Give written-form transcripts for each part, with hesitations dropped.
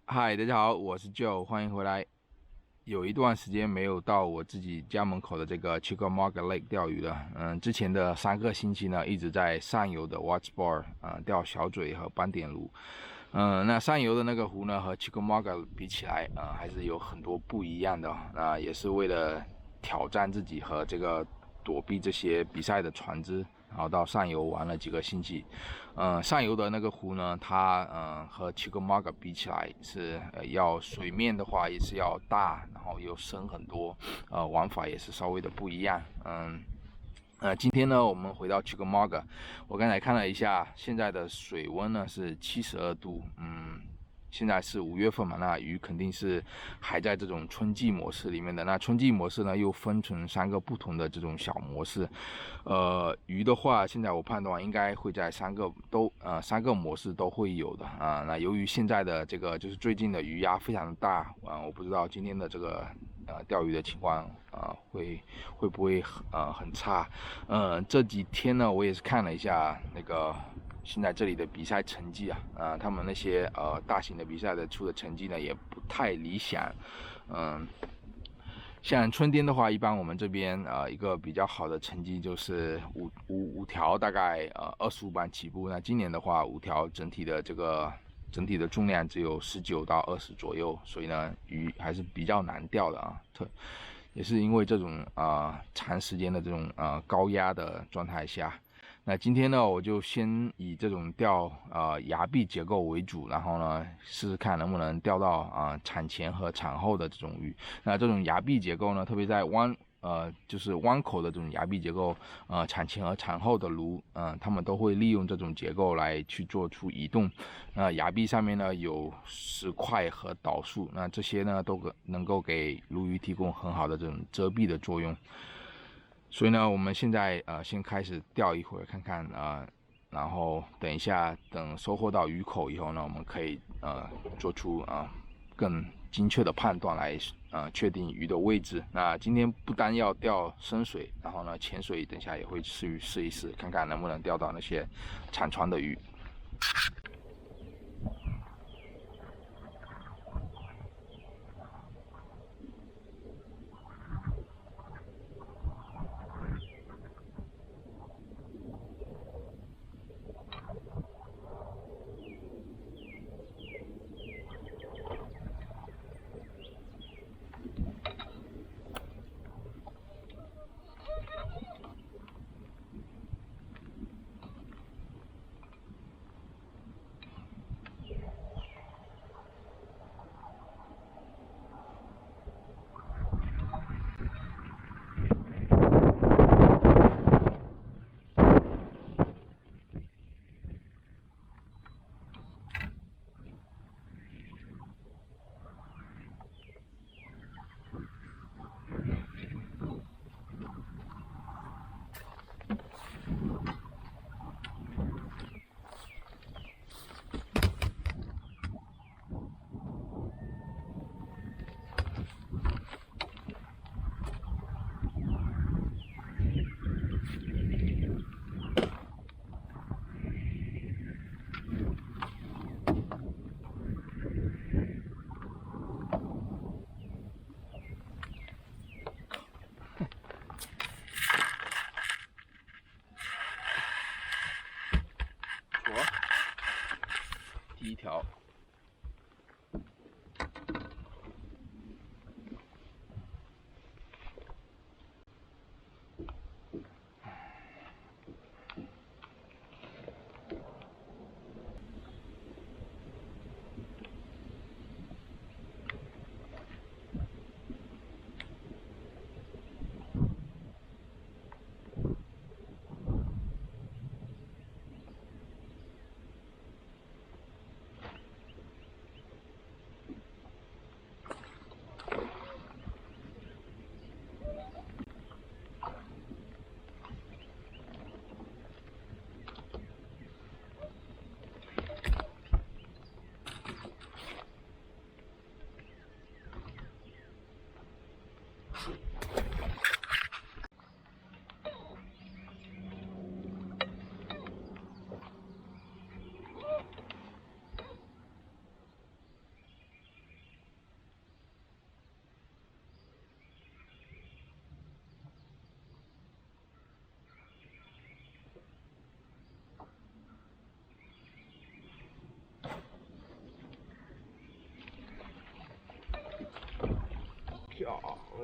嗨，大家好，我是 Joe，欢迎回来。有一段时间没有到我自己家门口的这个 Chickamauga Lake 钓鱼了。之前的3个星期呢，一直在上游的 Watts Bar 钓小嘴和斑点鲈。那上游的那个湖呢，和 Chickamauga 比起来，还是有很多不一样的。也是为了挑战自己和这个躲避这些比赛的船只，然后到上游玩了几个星期。上游的那个湖呢，它和 Chickamauga 比起来是要水面的话也是要大，然后又深很多，玩法也是稍微的不一样。今天呢，我们回到 Chickamauga，我刚才看了一下，现在的水温呢是72度。现在是5月份嘛，那鱼肯定是还在这种春季模式里面的。那春季模式呢，又分成3个不同的这种小模式。鱼的话，现在我判断应该会在3个模式都会有的啊。那由于现在的这个就是最近的鱼压非常的大我不知道今天的这个钓鱼的情况会不会很差。这几天呢，我也是看了一下那个。现在这里的比赛成绩他们那些大型的比赛的出的成绩呢也不太理想。像春天的话，一般我们这边一个比较好的成绩就是五条，大概25磅起步。那今年的话，五条整体的重量只有19到20左右，所以呢，鱼还是比较难钓的也是因为这种长时间的这种高压的状态下。那今天呢，我就先以这种钓崖壁结构为主，然后呢试试看能不能钓到产前和产后的这种鱼。那这种崖壁结构呢，特别在就是湾口的这种崖壁结构，产前和产后的鲈，他们都会利用这种结构来去做出移动。崖壁上面呢有石块和导树，那这些呢都能够给鲈鱼提供很好的这种遮蔽的作用。所以呢，我们现在先开始钓一会儿看看然后等一下等收获到鱼口以后呢，我们可以做出更精确的判断来确定鱼的位置。那今天不单要钓深水，然后呢浅水等一下也会试一试，看看能不能钓到那些产船的鱼。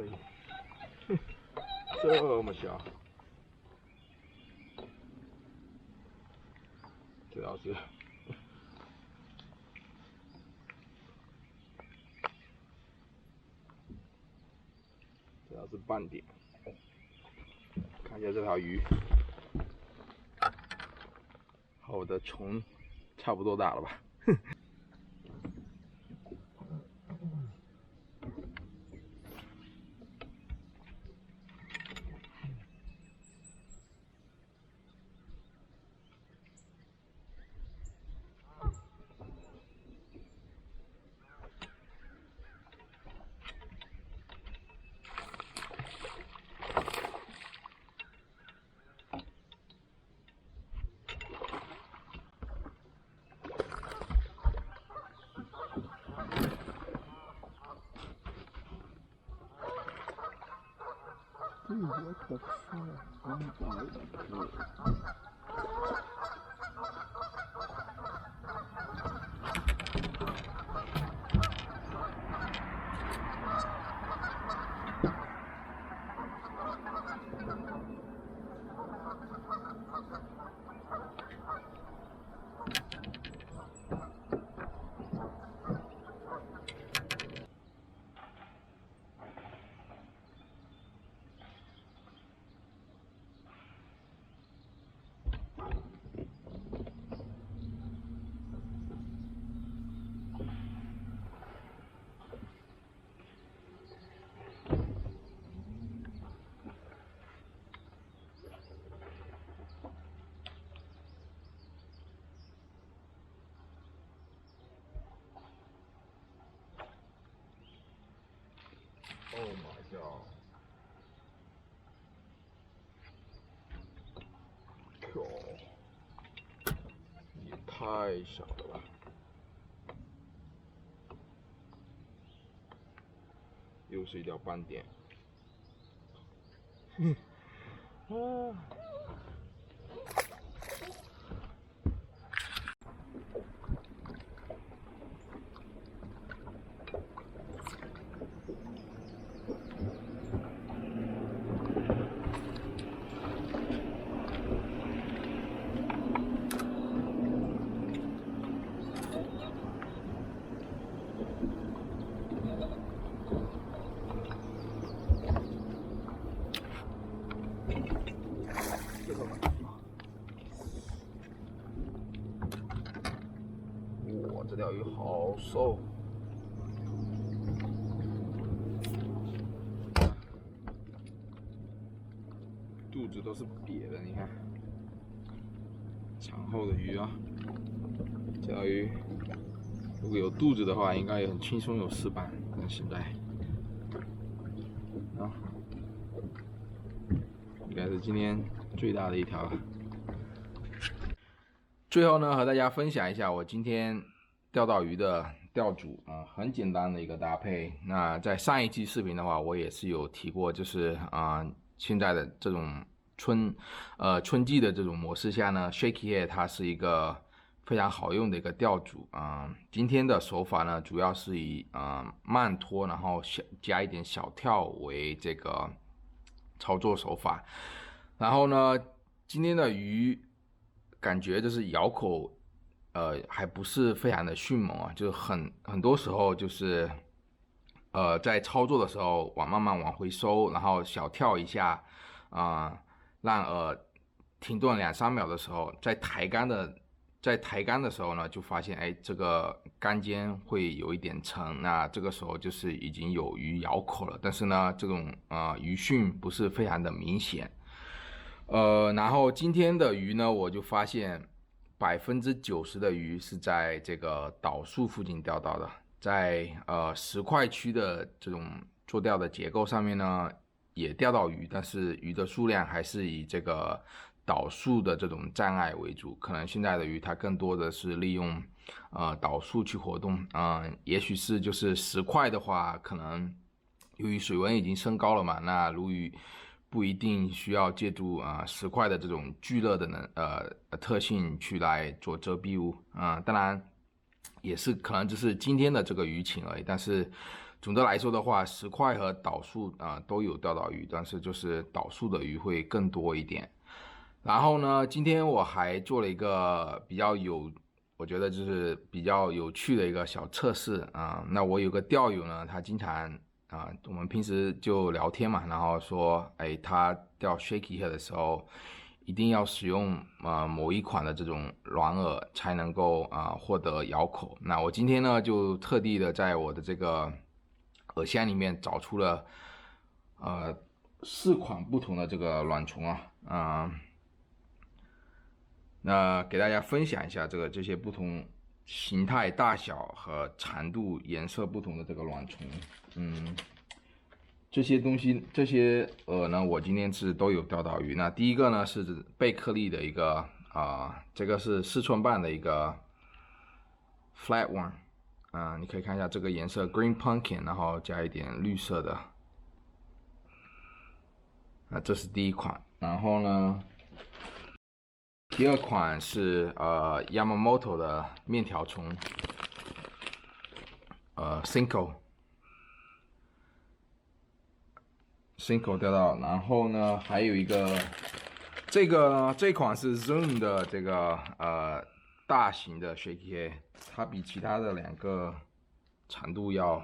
而已，这么小，这条是。这条是半点，看一下这条鱼，和我的虫差不多大了吧？What the fuck? Oh my god. Oh my god. 靠，也太小了吧！又是一条斑点。啊！哇，这条鱼好瘦，肚子都是瘪的，你看，长后的鱼啊，这条鱼如果有肚子的话，应该也很轻松有4磅，但现在啊，应该是今天最大的一条了。最后呢，和大家分享一下我今天钓到鱼的钓组啊，很简单的一个搭配。那在上一期视频的话，我也是有提过，就是现在的这种春季的这种模式下呢 ，Shaky Head 它是一个非常好用的一个钓组啊。今天的手法呢，主要是以慢拖，然后加一点小跳为这个操作手法。然后呢，今天的鱼感觉就是咬口，还不是非常的迅猛啊，就是很多时候就是，在操作的时候慢慢往回收，然后小跳一下，让停顿2-3秒的时候，在抬竿的时候呢，就发现哎，这个竿尖会有一点沉，那这个时候就是已经有鱼咬口了，但是呢，这种鱼讯不是非常的明显。然后今天的鱼呢，我就发现90%的鱼是在这个导数附近钓到的，在石块区的这种做钓的结构上面呢，也钓到鱼，但是鱼的数量还是以这个导数的这种障碍为主，可能现在的鱼它更多的是利用导数去活动，也许是就是石块的话，可能由于水温已经升高了嘛，那鲈鱼不一定需要借助石块的这种聚热的特性去来做遮蔽物当然也是可能只是今天的这个鱼情而已，但是总的来说的话，石块和导数都有钓到鱼，但是就是导数的鱼会更多一点。然后呢，今天我还做了一个我觉得就是比较有趣的一个小测试那我有个钓友呢，他经常我们平时就聊天嘛，然后说，他钓 shaky head 的时候，一定要使用某一款的这种软饵才能够获得咬口。那我今天呢就特地的在我的这个饵箱里面找出了4款不同的这个卵虫那给大家分享一下这些不同形态、大小和长度、颜色不同的这个卵虫。这些饵呢，我今天是都有钓到鱼。那第一个呢是贝克利的一个这个是4寸半的一个 flatworm 你可以看一下这个颜色 green pumpkin， 然后加一点绿色的。这是第一款。然后呢，第二款是Yamamoto 的面条虫Cinco 钓到。然后呢，还有一个这款是 Zoom 的这个大型的 shaky head， 它比其他的2个长度要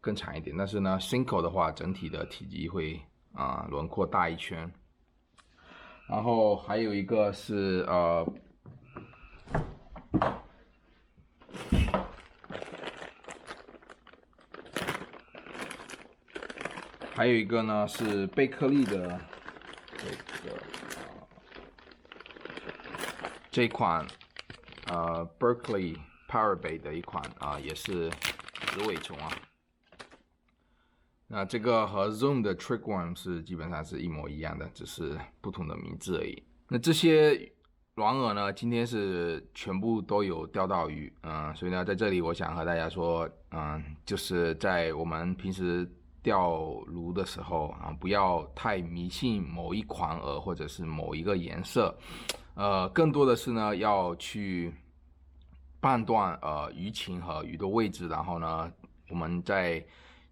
更长一点，但是呢 Cinco 的话整体的体积会轮廓大一圈。然后还有一个是还有一个呢是贝克利的这款Berkeley Powerbait 的一款也是紫尾虫那这个和 Zoom 的 Trickworm 是基本上是一模一样的，只是不同的名字而已。那这些软饵呢，今天是全部都有钓到鱼，所以呢，在这里我想和大家说，就是在我们平时钓鲈的时候不要太迷信某一款饵或者是某一个颜色，更多的是呢要去判断鱼情和鱼的位置，然后呢，我们在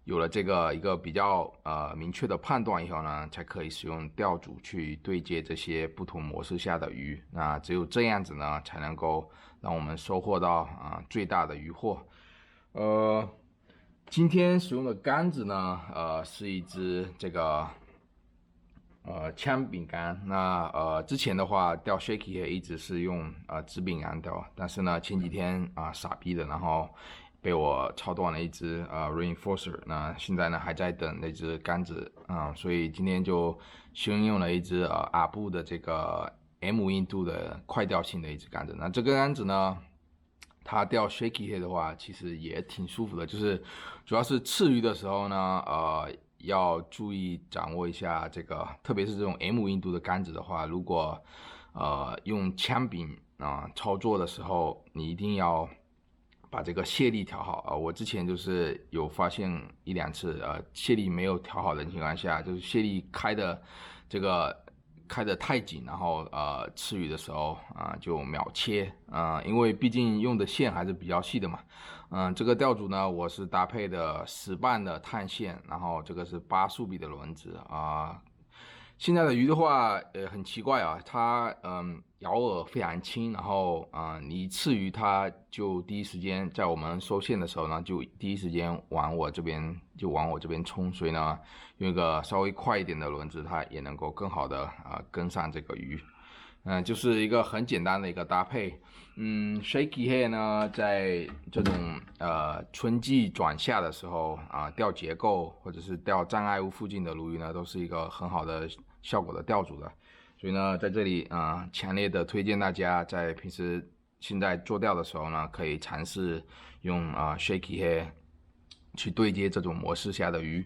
有了这个一个比较明确的判断以后呢，才可以使用钓组去对接这些不同模式下的鱼。那只有这样子呢，才能够让我们收获到最大的鱼获。今天使用的杆子呢，是一只这个枪柄杆。那之前的话钓 shaky 也一直是用直柄杆钓，但是呢前几天傻逼的，然后被我操断了一只reinforcer， 那现在呢还在等那只杆子所以今天就先用了一只阿布的这个 M 硬度的快钓性的一只杆子。那这个杆子呢，它钓 shaky head 的话其实也挺舒服的，就是主要是刺鱼的时候呢要注意掌握一下这个，特别是这种 M 硬度的杆子的话，如果用枪柄操作的时候，你一定要把这个卸力调好我之前就是有发现1、2次卸力没有调好的情况下，就是卸力开得太紧，然后刺鱼的时候就秒切因为毕竟用的线还是比较细的嘛。这个钓组呢，我是搭配的10磅的碳线，然后这个是8速比的轮子现在的鱼的话很奇怪它咬饵非常轻，然后你刺鱼它就第一时间在我们收线的时候呢，就第一时间往我这边冲，所以呢用一个稍微快一点的轮子，它也能够更好的跟上这个鱼。就是一个很简单的一个搭配。shaky head 呢，在这种春季转夏的时候钓结构或者是钓障碍物附近的鲈鱼呢，都是一个很好的效果的钓组的。所以呢，在这里强烈的推荐大家在平时现在做钓的时候呢，可以尝试用shaky head 去对接这种模式下的鱼。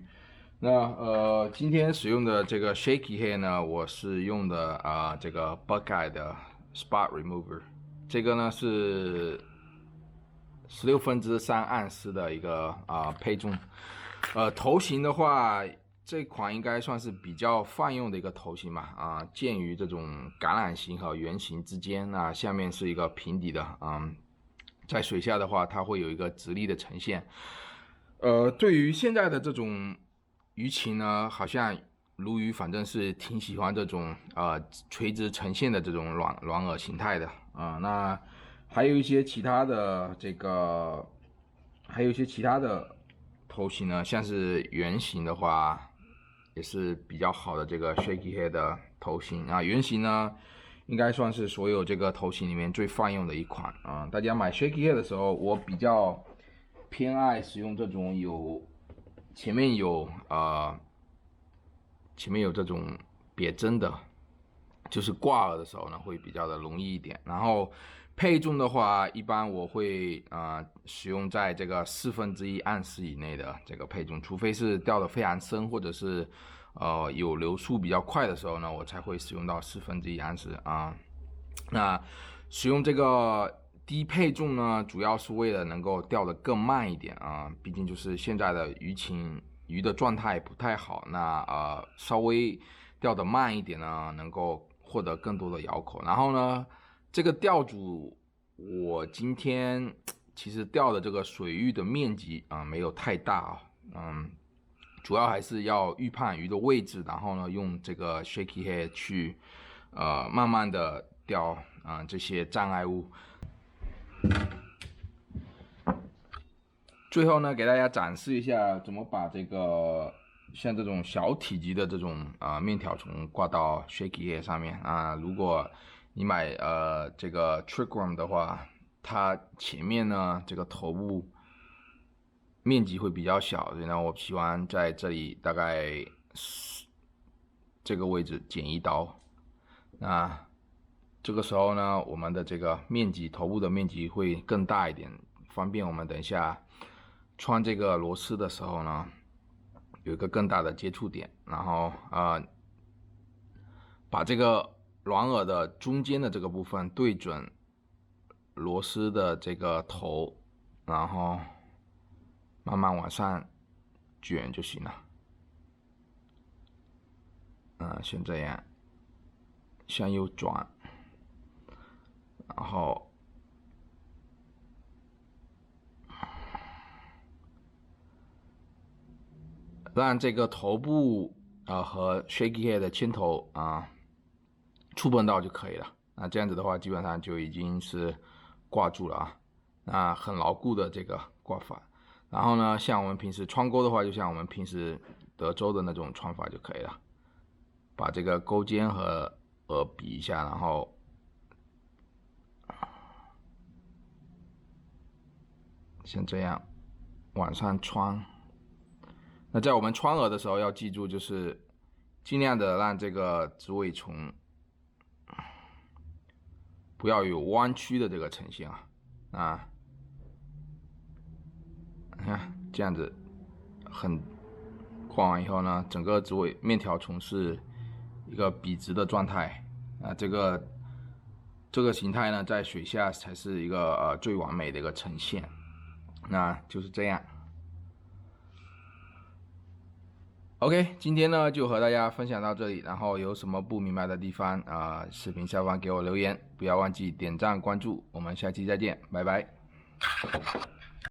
那今天使用的这个 shaky head 呢，我是用的这个 Buckeye 的 Spot Remover， 这个呢是3/16盎司的一个配重。头型的话，这款应该算是比较泛用的一个头型吧介于这种橄榄形和圆形之间。那下面是一个平底的在水下的话，它会有一个直立的呈现。对于现在的这种鱼情呢，好像鲈鱼反正是挺喜欢这种垂直呈现的这种软饵形态的那还有一些其他的头型呢，像是圆形的话，也是比较好的这个 shaky head 的头型圆形呢，应该算是所有这个头型里面最泛用的一款大家买 shaky head 的时候，我比较偏爱使用这种前面有这种别针的，就是挂饵的时候呢会比较的容易一点。然后配重的话，一般我会使用在这个1/4盎司以内的这个配重，除非是钓得非常深或者是有流速比较快的时候呢，我才会使用到1/4盎司那使用这个低配重呢，主要是为了能够钓得更慢一点毕竟就是现在的鱼的状态不太好，那稍微钓得慢一点呢，能够获得更多的咬口。然后呢，这个钓组我今天其实钓的这个水域的面积没有太大主要还是要预判鱼的位置，然后呢用这个 shaky head 去慢慢的钓这些障碍物。最后呢，给大家展示一下怎么把这个像这种小体积的这种面条虫挂到 shaky head 上面如果你买这个 trick worm 的话，它前面呢这个头部面积会比较小，所以呢我喜欢在这里大概这个位置剪一刀。那这个时候呢，我们的这个头部的面积会更大一点，方便我们等一下穿这个螺丝的时候呢，有一个更大的接触点。然后把这个软饵的中间的这个部分对准螺丝的这个头，然后慢慢往上卷就行了。先这样向右转，然后让这个头部和 shaky head 的牵头触碰到就可以了。那这样子的话，基本上就已经是挂住了那很牢固的这个挂法。然后呢，像我们平时穿钩的话，就像我们平时德州的那种穿法就可以了。把这个钩尖和饵比一下，然后像这样往上穿。那在我们穿饵的时候要记住，就是尽量的让这个直尾虫不要有弯曲的这个呈现你看这样子挂完以后呢，整个直尾面条虫是一个笔直的状态这个形态呢，在水下才是一个最完美的一个呈现。那就是这样。OK， 今天呢就和大家分享到这里，然后有什么不明白的地方视频下方给我留言，不要忘记点赞关注，我们下期再见，拜拜。